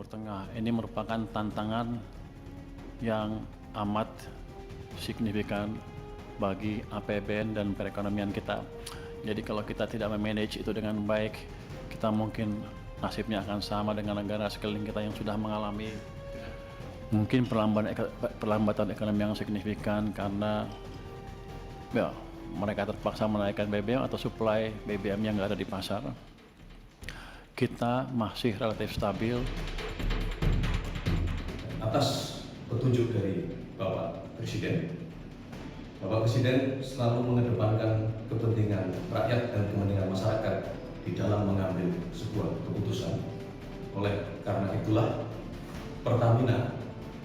Tengah ini merupakan tantangan yang amat signifikan bagi APBN dan perekonomian kita. Jadi kalau kita tidak memanage itu dengan baik, kita mungkin nasibnya akan sama dengan negara sekeliling kita yang sudah mengalami mungkin perlambatan ekonomi yang signifikan karena ya, mereka terpaksa menaikkan BBM atau suplai BBM yang nggak ada di pasar. Kita masih relatif stabil. Atas petunjuk dari Bapak Presiden selalu mengedepankan kepentingan rakyat dan kepentingan masyarakat di dalam mengambil sebuah keputusan. Oleh karena itulah, Pertamina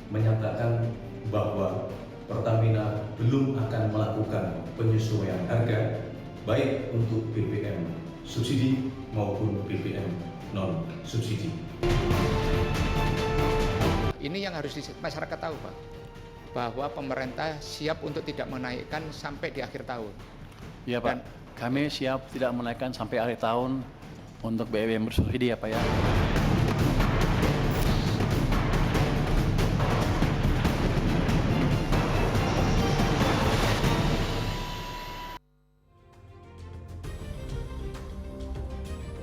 menyatakan bahwa Pertamina belum akan melakukan penyesuaian harga baik untuk BBM subsidi maupun BBM non subsidi. Ini yang harus masyarakat tahu, Pak, bahwa pemerintah siap untuk tidak menaikkan sampai di akhir tahun. Ya Pak, kami siap tidak menaikkan sampai akhir tahun untuk BBM bersubsidi ya Pak ya.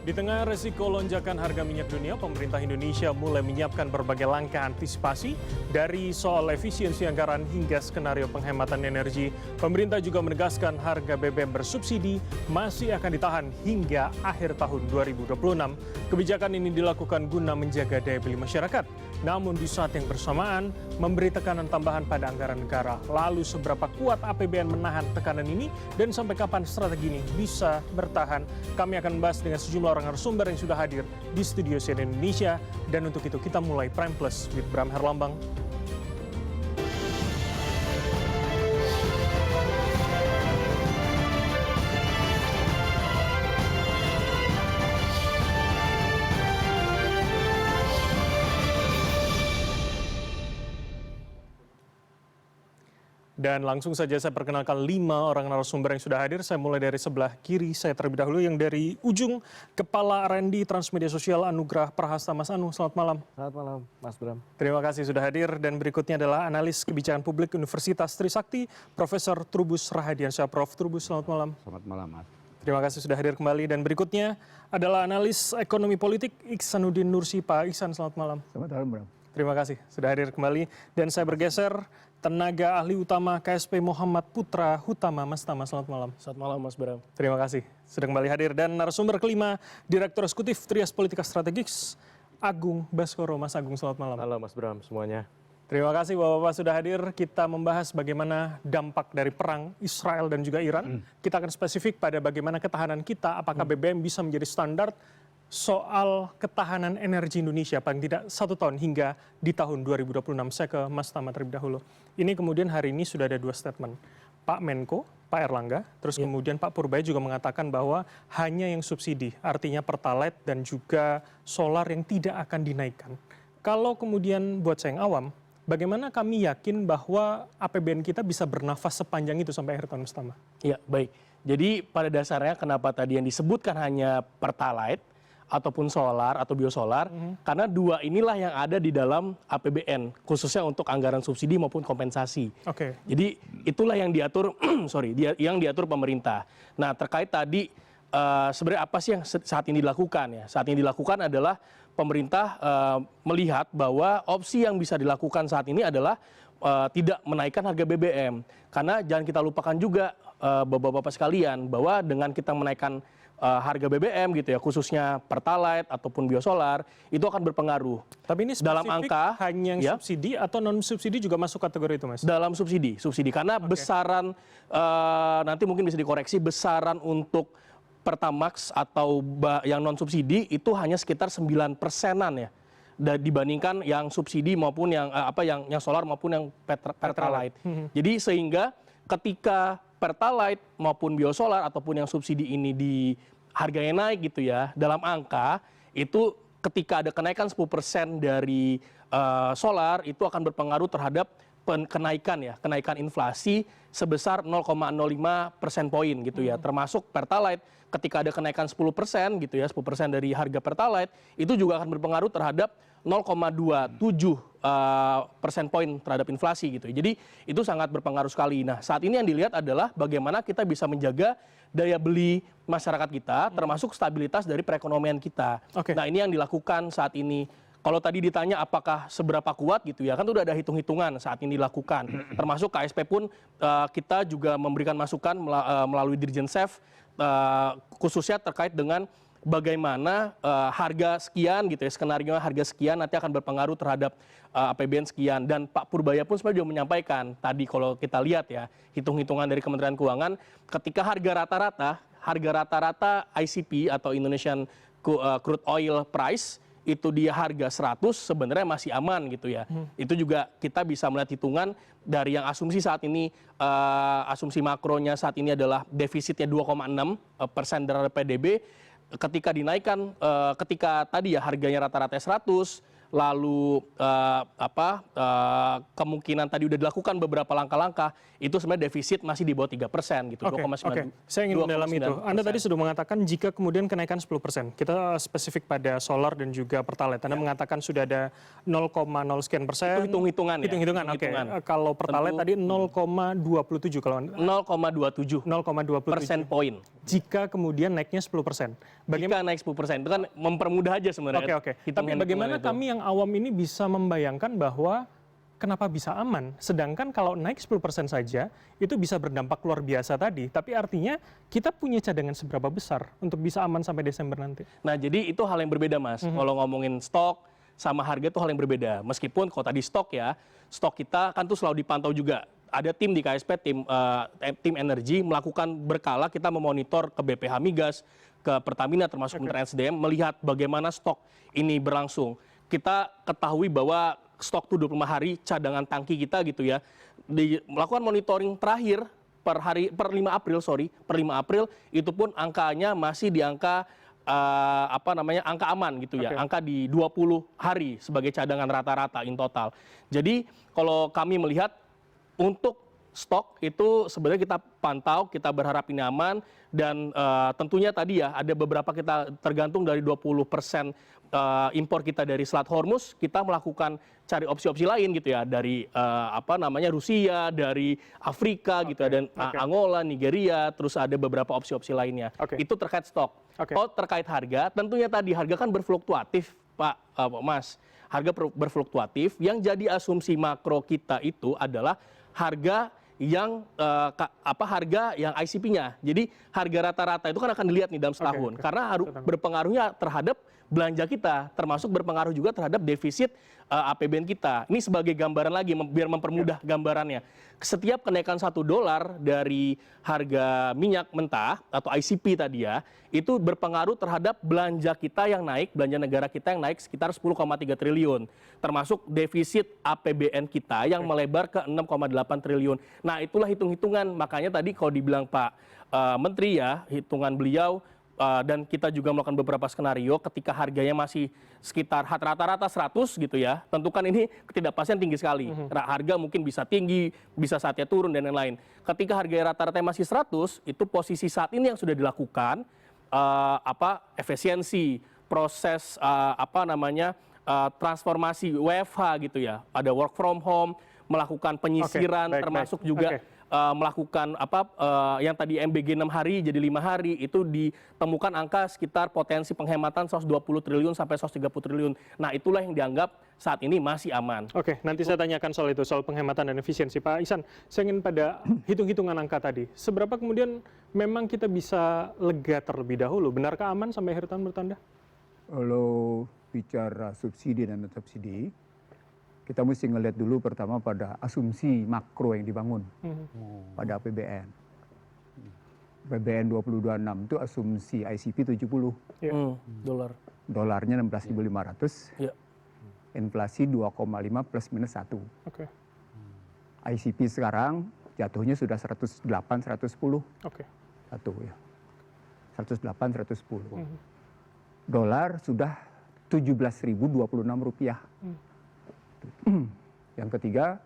Di tengah resiko lonjakan harga minyak dunia, pemerintah Indonesia mulai menyiapkan berbagai langkah antisipasi dari soal efisiensi anggaran hingga skenario penghematan energi. Pemerintah juga menegaskan harga BBM bersubsidi masih akan ditahan hingga akhir tahun 2026. Kebijakan ini dilakukan guna menjaga daya beli masyarakat. Namun di saat yang bersamaan, memberi tekanan tambahan pada anggaran negara. Lalu seberapa kuat APBN menahan tekanan ini dan sampai kapan strategi ini bisa bertahan? Kami akan membahas dengan sejumlah orang narasumber yang sudah hadir di studio CNN Indonesia. Dan untuk itu kita mulai Prime Plus with Bram Herlambang. Dan langsung saja saya perkenalkan 5 orang narasumber yang sudah hadir. Saya mulai dari sebelah kiri saya terlebih dahulu, yang dari ujung Kepala R&D Transmedia Sosial Anugrah Prahasta. Mas Anu, selamat malam. Selamat malam, Mas Bram. Terima kasih sudah hadir. Dan berikutnya adalah analis kebijakan publik Universitas Trisakti, Profesor Trubus Rahadiansyah. Prof. Trubus, selamat malam. Selamat malam, Mas. Terima kasih sudah hadir kembali. Dan berikutnya adalah analis ekonomi politik Iksanuddin Nursi. Pak Iksan, selamat malam. Selamat malam, Bram. Terima kasih sudah hadir kembali. Dan saya bergeser, tenaga ahli utama KSP Muhammad Putra Hutama. Mas Tama, selamat malam. Selamat malam, Mas Bram. Terima kasih sudah kembali hadir. Dan narasumber kelima, Direktur Eksekutif Trias Politika Strategis, Agung Baskoro. Mas Agung, selamat malam. Halo, Mas Bram, semuanya. Terima kasih Bapak-Bapak sudah hadir. Kita membahas bagaimana dampak dari perang Israel dan juga Iran. Kita akan spesifik pada bagaimana ketahanan kita, apakah BBM bisa menjadi standar soal ketahanan energi Indonesia paling tidak 1 tahun hingga di tahun 2026. Saya ke Mas Tama terlebih dahulu. Ini kemudian hari ini sudah ada 2 statement. Pak Menko, Pak Erlangga, terus kemudian Pak Purbaya juga mengatakan bahwa hanya yang subsidi, artinya Pertalite dan juga solar yang tidak akan dinaikkan. Kalau kemudian buat saya yang awam, bagaimana kami yakin bahwa APBN kita bisa bernafas sepanjang itu sampai akhir tahun, Mas Tama? Ya, baik. Jadi pada dasarnya kenapa tadi yang disebutkan hanya Pertalite ataupun solar atau biosolar, karena 2 inilah yang ada di dalam APBN, khususnya untuk anggaran subsidi maupun kompensasi. Oke. Jadi itulah yang diatur, yang diatur pemerintah. Nah, terkait tadi sebenarnya apa sih yang saat ini dilakukan ya? Saat ini dilakukan adalah pemerintah melihat bahwa opsi yang bisa dilakukan saat ini adalah tidak menaikkan harga BBM. Karena jangan kita lupakan juga bapak-bapak sekalian bahwa dengan kita menaikkan harga BBM gitu ya, khususnya Pertalite ataupun biosolar, itu akan berpengaruh. Tapi ini dalam spesifik angka hanya yang subsidi atau non subsidi juga masuk kategori itu, Mas? Dalam subsidi karena besaran nanti mungkin bisa dikoreksi, besaran untuk Pertamax atau yang non subsidi itu hanya sekitar 9%-an ya, dibandingkan yang subsidi maupun yang yang solar maupun yang Pertalite. Jadi sehingga ketika Pertalite maupun biosolar ataupun yang subsidi ini di harganya naik gitu ya, dalam angka itu ketika ada kenaikan 10% dari solar itu akan berpengaruh terhadap kenaikan inflasi sebesar 0,05 persen poin gitu ya, termasuk Pertalite ketika ada kenaikan 10% gitu ya, 10% dari harga Pertalite itu juga akan berpengaruh terhadap 0,27 persen poin terhadap inflasi gitu. Jadi itu sangat berpengaruh sekali. Nah, saat ini yang dilihat adalah bagaimana kita bisa menjaga daya beli masyarakat kita, termasuk stabilitas dari perekonomian kita. Oke. Nah, ini yang dilakukan saat ini. Kalau tadi ditanya apakah seberapa kuat gitu ya, kan udah ada hitung-hitungan saat ini dilakukan. Termasuk KSP pun kita juga memberikan masukan melalui Dirjen Sef khususnya terkait dengan bagaimana harga sekian gitu ya, skenario harga sekian nanti akan berpengaruh terhadap APBN sekian. Dan Pak Purbaya pun sebenarnya juga menyampaikan tadi kalau kita lihat ya, hitung-hitungan dari Kementerian Keuangan, ketika harga rata-rata ICP atau Indonesian Crude Oil Price itu dia harga 100 sebenarnya masih aman gitu ya. Itu juga kita bisa melihat hitungan dari yang asumsi saat ini, asumsi makronya saat ini adalah defisitnya 2,6% terhadap PDB. Ketika dinaikkan, ketika tadi ya harganya rata-rata 100, lalu kemungkinan tadi udah dilakukan beberapa langkah-langkah, itu sebenarnya defisit masih di bawah 3% gitu. Oke, saya ingin mendalami itu. Anda tadi sudah mengatakan jika kemudian kenaikan 10%, kita spesifik pada solar dan juga Pertalite. Anda mengatakan sudah ada 0,0 sekian persen. Itu hitung-hitungan ya. Hitung-hitungan, oke. Kalau Pertalite tadi 0,27 kalau 0,27 persen poin. Jika kemudian naiknya 10%. Jika naik 10%, itu kan mempermudah aja sebenarnya. Oke. Tapi bagaimana kami yang awam ini bisa membayangkan bahwa kenapa bisa aman? Sedangkan kalau naik 10% saja, itu bisa berdampak luar biasa tadi. Tapi artinya kita punya cadangan seberapa besar untuk bisa aman sampai Desember nanti? Nah, jadi itu hal yang berbeda, Mas. Kalau ngomongin stok sama harga itu hal yang berbeda. Meskipun kalau tadi stok ya, stok kita kan tuh selalu dipantau juga. Ada tim di KSP, tim energi melakukan berkala, kita memonitor ke BPH Migas, ke Pertamina termasuk Kementerian SDM, melihat bagaimana stok ini berlangsung. Kita ketahui bahwa stok itu 25 hari cadangan tangki kita gitu ya. Melakukan monitoring terakhir per 5 April itu pun angkanya masih di angka angka aman gitu ya. Angka di 20 hari sebagai cadangan rata-rata in total. Jadi kalau kami melihat untuk stok itu sebenarnya kita pantau, kita berharap ini aman, dan tentunya tadi ya ada beberapa kita tergantung dari 20% impor kita dari Selat Hormuz, kita melakukan cari opsi-opsi lain gitu ya, dari Rusia, dari Afrika gitu ya, dan Angola, Nigeria, terus ada beberapa opsi-opsi lainnya. Itu terkait stok. Kalau terkait harga, tentunya tadi harga kan berfluktuatif, Mas. Harga berfluktuatif, yang jadi asumsi makro kita itu adalah harga yang harga yang ICP-nya. Jadi harga rata-rata itu kan akan dilihat nih dalam setahun, karena berpengaruhnya terhadap belanja kita, termasuk berpengaruh juga terhadap defisit APBN kita. Ini sebagai gambaran lagi, biar mempermudah gambarannya. Setiap kenaikan $1 dari harga minyak mentah atau ICP tadi ya, itu berpengaruh terhadap belanja kita yang naik, belanja negara kita yang naik sekitar 10,3 triliun. Termasuk defisit APBN kita yang melebar ke 6,8 triliun. Nah, itulah hitung-hitungan. Makanya tadi kalau dibilang Pak Menteri ya, hitungan beliau, dan kita juga melakukan beberapa skenario ketika harganya masih sekitar rata-rata 100 gitu ya. Tentu kan ini ketidakpastian tinggi sekali. Harga mungkin bisa tinggi, bisa saatnya turun dan lain-lain. Ketika harga rata-rata masih 100, itu posisi saat ini yang sudah dilakukan efisiensi, proses transformasi WFH gitu ya. Ada work from home, melakukan penyisiran, termasuk juga melakukan yang tadi MBG 6 hari jadi 5 hari, itu ditemukan angka sekitar potensi penghematan 120 triliun sampai 130 triliun. Nah, itulah yang dianggap saat ini masih aman. Oke, nanti saya tanyakan soal itu, soal penghematan dan efisiensi. Pak Ihsan, saya ingin pada hitung-hitungan angka tadi. Seberapa kemudian memang kita bisa lega terlebih dahulu? Benarkah aman sampai akhir tahun menurut Anda? Kalau bicara subsidi dan non subsidi, kita mesti ngelihat dulu pertama pada asumsi makro yang dibangun pada APBN. APBN 2026 itu asumsi ICP 70. Dolarnya 16.500. Inflasi 2,5 plus minus 1. ICP sekarang jatuhnya sudah 108, 110. 108, 110. Dolar sudah 17.026 rupiah. Yang ketiga,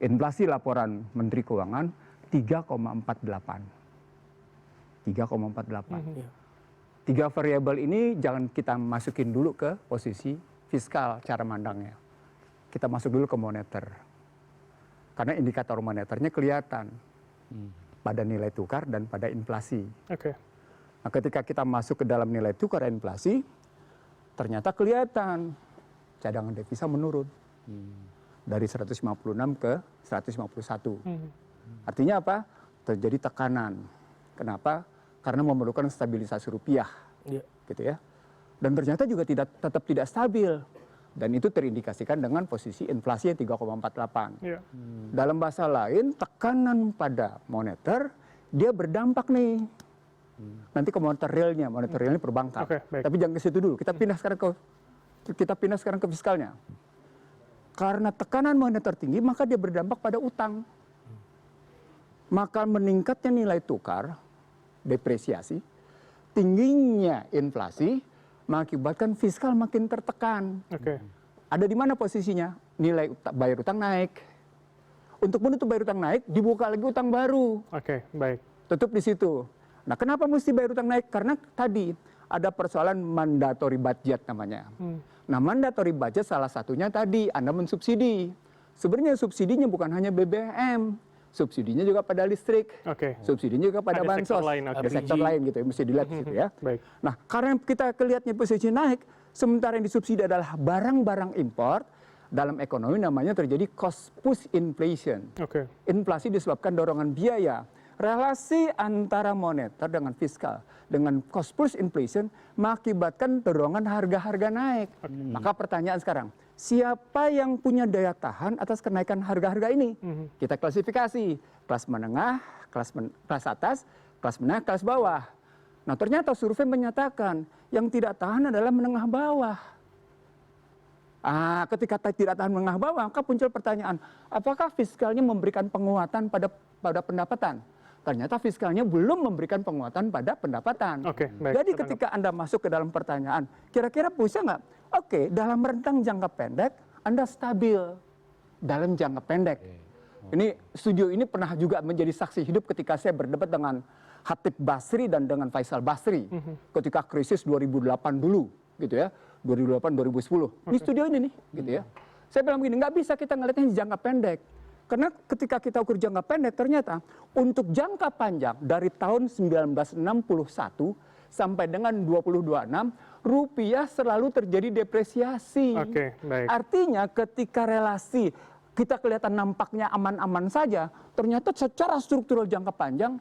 Inflasi laporan Menteri Keuangan 3,48. 3,48. Tiga variabel ini jangan kita masukin dulu ke posisi fiskal cara mandangnya. Kita masuk dulu ke moneter. Karena indikator moneternya kelihatan pada nilai tukar dan pada inflasi. Oke. Nah, ketika kita masuk ke dalam nilai tukar dan inflasi, ternyata kelihatan cadangan devisa menurun dari 156 ke 151. Artinya apa? Terjadi tekanan. Kenapa? Karena memerlukan stabilisasi rupiah, gitu ya. Dan ternyata juga tetap tidak stabil. Dan itu terindikasikan dengan posisi inflasi yang 3,48. Dalam bahasa lain, tekanan pada moneter dia berdampak nih. Nanti ke moneter realnya perbankan. Tapi jangan ke situ dulu. Kita pindah sekarang ke fiskalnya. Karena tekanan moneter tinggi, maka dia berdampak pada utang. Maka meningkatnya nilai tukar, depresiasi, tingginya inflasi, mengakibatkan fiskal makin tertekan. Ada di mana posisinya? Nilai bayar utang naik. Untuk menutup bayar utang naik, dibuka lagi utang baru. Tutup di situ. Nah, kenapa mesti bayar utang naik? Karena tadi ada persoalan mandatory budget namanya. Nah, mandatory budget salah satunya tadi Anda mensubsidi. Sebenarnya subsidinya bukan hanya BBM, subsidinya juga pada listrik, subsidinya juga pada bansos, ada sektor lain gitu ya, mesti dilihat di situ ya. Nah, karena kita kelihatnya posisi naik, sementara yang disubsidi adalah barang-barang import, dalam ekonomi namanya terjadi cost push inflation. Inflasi disebabkan dorongan biaya. Relasi antara moneter dengan fiskal dengan cost push inflation mengakibatkan dorongan harga-harga naik. Maka pertanyaan sekarang, siapa yang punya daya tahan atas kenaikan harga-harga ini? Kita klasifikasi, kelas menengah, kelas atas, kelas menengah, kelas bawah. Nah, ternyata survei menyatakan yang tidak tahan adalah menengah bawah. Ketika tidak tahan menengah bawah, maka muncul pertanyaan, apakah fiskalnya memberikan penguatan pada pendapatan? Ternyata fiskalnya belum memberikan penguatan pada pendapatan. Jadi ketika Anda masuk ke dalam pertanyaan, kira-kira bisa nggak? Dalam rentang jangka pendek, Anda stabil dalam jangka pendek. Ini studio ini pernah juga menjadi saksi hidup ketika saya berdebat dengan Hatib Basri dan dengan Faisal Basri. Ketika krisis 2008 dulu, gitu ya. 2008-2010. Ini studio ini nih, gitu ya. Saya bilang begini, nggak bisa kita ngelihatnya jangka pendek. Karena ketika kita ukur jangka pendek, ternyata untuk jangka panjang dari tahun 1961 sampai dengan 2026, rupiah selalu terjadi depresiasi. Artinya ketika relasi kita kelihatan nampaknya aman-aman saja, ternyata secara struktural jangka panjang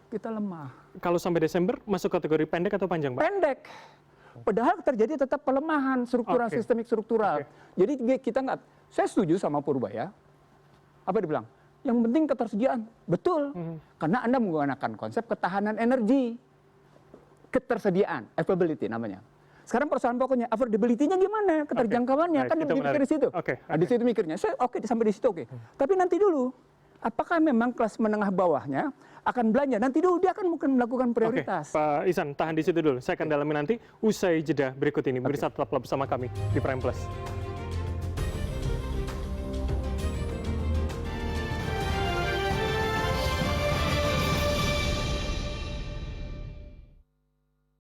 kita lemah. Kalau sampai Desember masuk kategori pendek atau panjang, Pak? Pendek. Padahal terjadi tetap pelemahan struktural, sistemik struktural. Jadi kita nggak, saya setuju sama Purbaya. Apa dia bilang? Yang penting ketersediaan. Betul. Karena Anda menggunakan konsep ketahanan energi. Ketersediaan, availability namanya. Sekarang persoalan pokoknya, affordability-nya gimana? Keterjangkauannya, kan dipikir di situ. Di situ mikirnya, saya sampai di situ Tapi nanti dulu, apakah memang kelas menengah bawahnya akan belanja? Nanti dulu dia akan mungkin melakukan prioritas. Pak Ihsan, tahan di situ dulu. Saya akan dalami nanti usai jeda berikut ini. Pemirsa tetaplah bersama kami di Prime Plus.